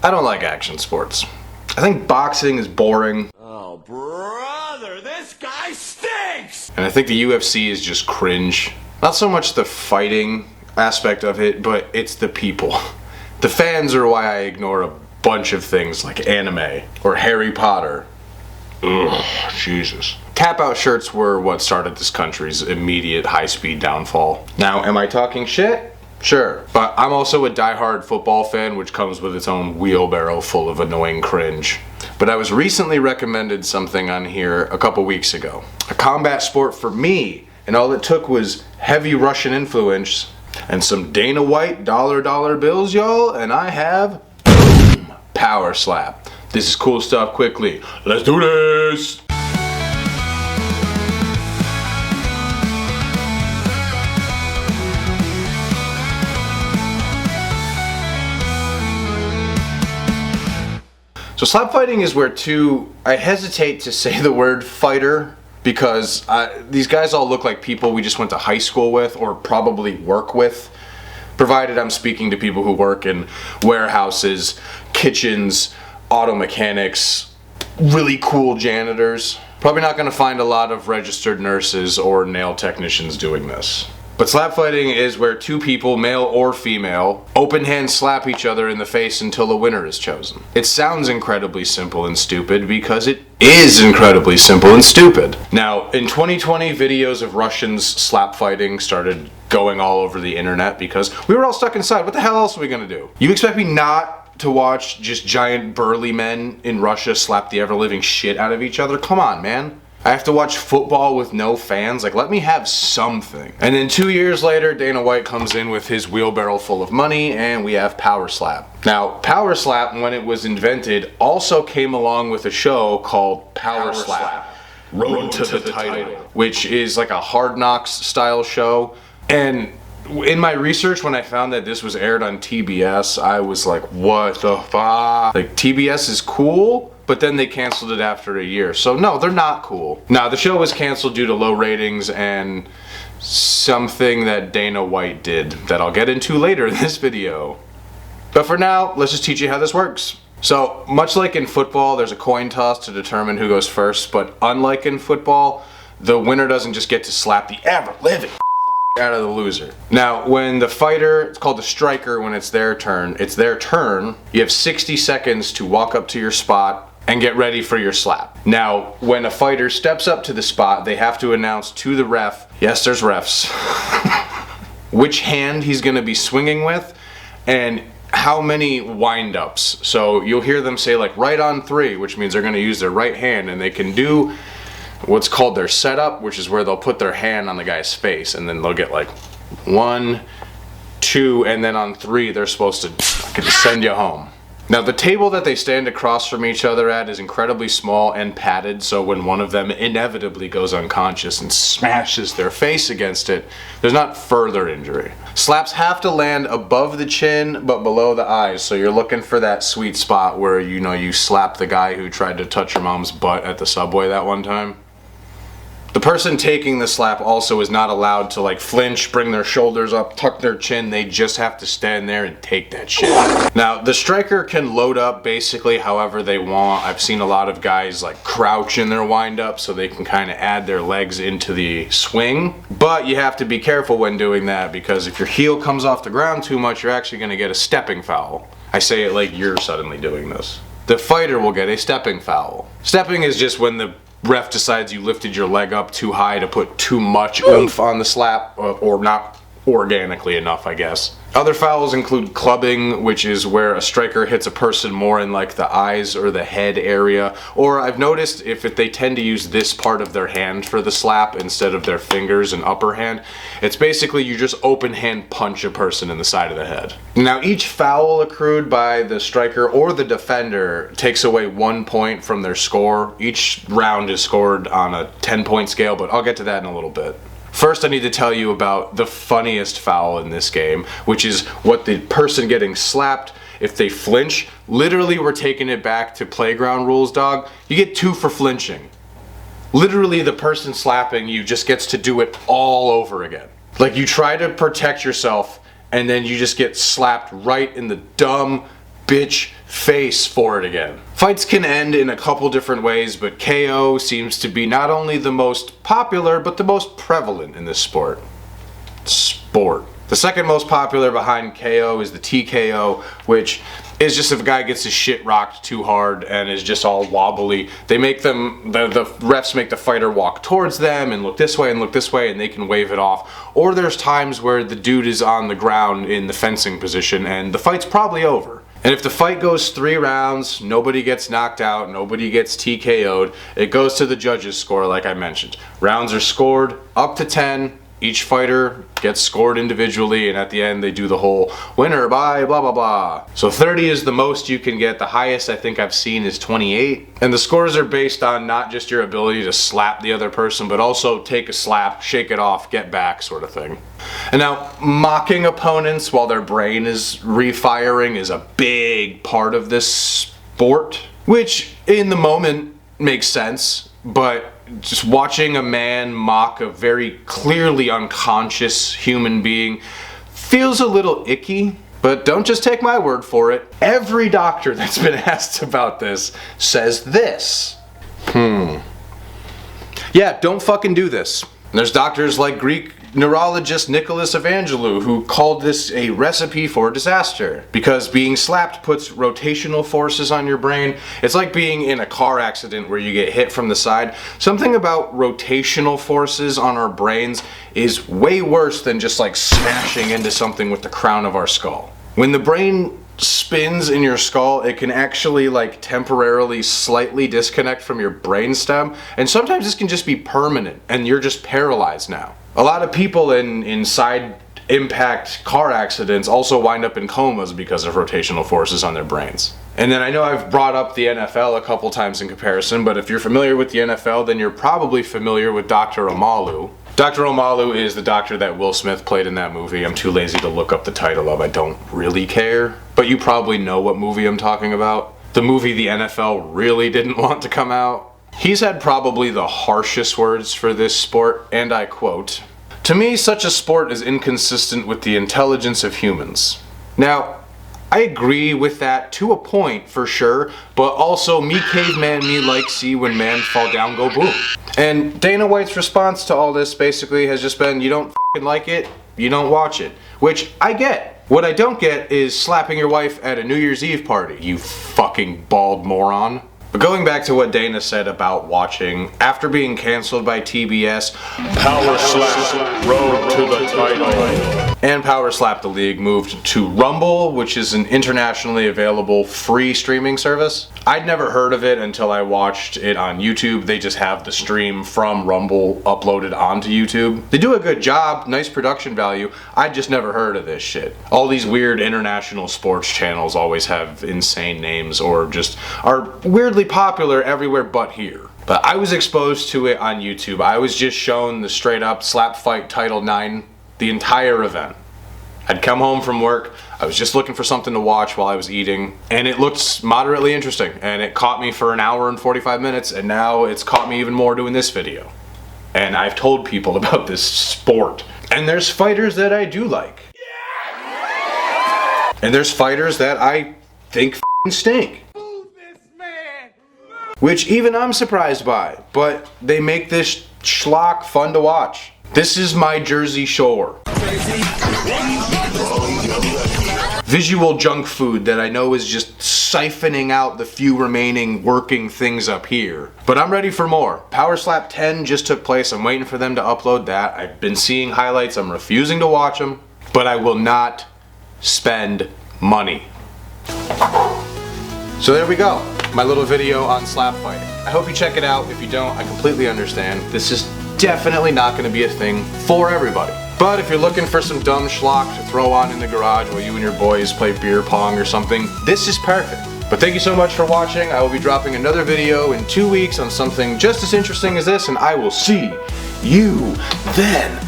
I don't like action sports. I think boxing is boring. Oh, brother, this guy stinks! And I think the UFC is just cringe. Not so much the fighting aspect of it, but it's the people. The fans are why I ignore a bunch of things like anime or Harry Potter. Ugh, Jesus. Tap-out shirts were what started this country's immediate high-speed downfall. Now, am I talking shit? Sure. But I'm also a diehard football fan, which comes with its own wheelbarrow full of annoying cringe. But I was recently recommended something on here a couple weeks ago. A combat sport for me, and all it took was heavy Russian influence and some Dana White dollar bills, y'all, and I have boom, Power Slap. This is cool stuff. Quickly, let's do this! So slap fighting is where I hesitate to say the word fighter because these guys all look like people we just went to high school with or probably work with, provided I'm speaking to people who work in warehouses, kitchens, auto mechanics, really cool janitors. Probably not going to find a lot of registered nurses or nail technicians doing this. But slap fighting is where two people, male or female, open hand slap each other in the face until a winner is chosen. It sounds incredibly simple and stupid because it is incredibly simple and stupid. Now, in 2020, videos of Russians slap fighting started going all over the internet because we were all stuck inside. What the hell else are we gonna do? You expect me not to watch just giant burly men in Russia slap the ever-living shit out of each other? Come on, man. I have to watch football with no fans? Like, let me have something. And then 2 years later, Dana White comes in with his wheelbarrow full of money, and we have Power Slap. Now, Power Slap, when it was invented, also came along with a show called Power Slap. Road to the title, which is like a Hard Knocks style show. And in my research, when I found that this was aired on TBS, I was like, what the fuck? Like, TBS is cool? But then they canceled it after a year. So no, they're not cool. Now, the show was canceled due to low ratings and something that Dana White did that I'll get into later in this video. But for now, let's just teach you how this works. So, much like in football, there's a coin toss to determine who goes first, but unlike in football, the winner doesn't just get to slap the ever-living out of the loser. Now, when the fighter, it's called the striker, when it's their turn, you have 60 seconds to walk up to your spot and get ready for your slap. Now, when a fighter steps up to the spot, they have to announce to the ref, yes, there's refs, which hand he's gonna be swinging with and how many wind-ups. So you'll hear them say like right on three, which means they're gonna use their right hand, and they can do what's called their setup, which is where they'll put their hand on the guy's face, and then they'll get like 1, 2, and then on 3 they're supposed to fucking send you home. Now, the table that they stand across from each other at is incredibly small and padded, so when one of them inevitably goes unconscious and smashes their face against it, there's not further injury. Slaps have to land above the chin but below the eyes, so you're looking for that sweet spot where you slap the guy who tried to touch your mom's butt at the subway that one time. The person taking the slap also is not allowed to like flinch, bring their shoulders up, tuck their chin. They just have to stand there and take that shit. Now, the striker can load up basically however they want. I've seen a lot of guys like crouch in their wind up so they can kind of add their legs into the swing. But you have to be careful when doing that because if your heel comes off the ground too much, you're actually going to get a stepping foul. I say it like you're suddenly doing this. The fighter will get a stepping foul. Stepping is just when the ref decides you lifted your leg up too high to put too much oomph on the slap, or not organically enough, I guess. Other fouls include clubbing, which is where a striker hits a person more in like the eyes or the head area. Or I've noticed if they tend to use this part of their hand for the slap instead of their fingers and upper hand, it's basically you just open hand punch a person in the side of the head. Now, each foul accrued by the striker or the defender takes away 1 point from their score. Each round is scored on a 10-point scale, but I'll get to that in a little bit. First, I need to tell you about the funniest foul in this game, which is what the person getting slapped, if they flinch, literally we're taking it back to playground rules, dog. You get 2 for flinching. Literally, the person slapping you just gets to do it all over again. Like, you try to protect yourself, and then you just get slapped right in the dumb, bitch face for it again. Fights can end in a couple different ways, but KO seems to be not only the most popular, but the most prevalent in this sport. The second most popular behind KO is the TKO, which is just if a guy gets his shit rocked too hard and is just all wobbly. They make them, the refs make the fighter walk towards them and look this way and look this way, and they can wave it off. Or there's times where the dude is on the ground in the fencing position and the fight's probably over. And if the fight goes 3 rounds, nobody gets knocked out, nobody gets TKO'd, it goes to the judges' score like I mentioned. Rounds are scored up to 10. Each fighter gets scored individually, and at the end they do the whole winner by blah blah blah. So 30 is the most you can get. The highest I think I've seen is 28. And the scores are based on not just your ability to slap the other person, but also take a slap, shake it off, get back sort of thing. And now, mocking opponents while their brain is refiring is a big part of this sport, which in the moment makes sense, but just watching a man mock a very clearly unconscious human being feels a little icky. But don't just take my word for it. Every doctor that's been asked about this says this. Yeah, don't fucking do this. There's doctors like Greek neurologist Nicholas Evangelou who called this a recipe for disaster because being slapped puts rotational forces on your brain. It's like being in a car accident where you get hit from the side. Something about rotational forces on our brains is way worse than just like smashing into something with the crown of our skull. When the brain spins in your skull, it can actually like temporarily slightly disconnect from your brainstem, and sometimes this can just be permanent and you're just paralyzed now. A lot of people in side impact car accidents also wind up in comas because of rotational forces on their brains. And then I know I've brought up the NFL a couple times in comparison, but if you're familiar with the NFL, then you're probably familiar with Dr. Omalu. Dr. Omalu is the doctor that Will Smith played in that movie. I'm too lazy to look up the title of. I don't really care, but you probably know what movie I'm talking about. The movie the NFL really didn't want to come out. He's had probably the harshest words for this sport, and I quote, "To me, such a sport is inconsistent with the intelligence of humans." Now, I agree with that to a point for sure, but also me caveman me like see when man fall down go boom. And Dana White's response to all this basically has just been, you don't fucking like it, you don't watch it. Which I get. What I don't get is slapping your wife at a New Year's Eve party, you fucking bald moron. But going back to what Dana said about watching, after being canceled by TBS, Power Slap Road to the Title, and Power Slap the League moved to Rumble, which is an internationally available free streaming service. I'd never heard of it until I watched it on YouTube. They just have the stream from Rumble uploaded onto YouTube. They do a good job, nice production value. I'd just never heard of this shit. All these weird international sports channels always have insane names or just are weirdly popular everywhere but here. But I was exposed to it on YouTube. I was just shown the straight up slap fight Title IX, the entire event. I'd come home from work, I was just looking for something to watch while I was eating, and it looked moderately interesting, and it caught me for an hour and 45 minutes, and now it's caught me even more doing this video. And I've told people about this sport. And there's fighters that I do like. And there's fighters that I think f***ing stink. Which even I'm surprised by, but they make this schlock fun to watch. This is my Jersey Shore. Visual junk food that I know is just siphoning out the few remaining working things up here. But I'm ready for more. Power Slap 10 just took place. I'm waiting for them to upload that. I've been seeing highlights. I'm refusing to watch them. But I will not spend money. So there we go. My little video on slap fighting. I hope you check it out. If you don't, I completely understand. This is definitely not going to be a thing for everybody. But if you're looking for some dumb schlock to throw on in the garage while you and your boys play beer pong or something, this is perfect. But thank you so much for watching. I will be dropping another video in 2 weeks on something just as interesting as this, and I will see you then.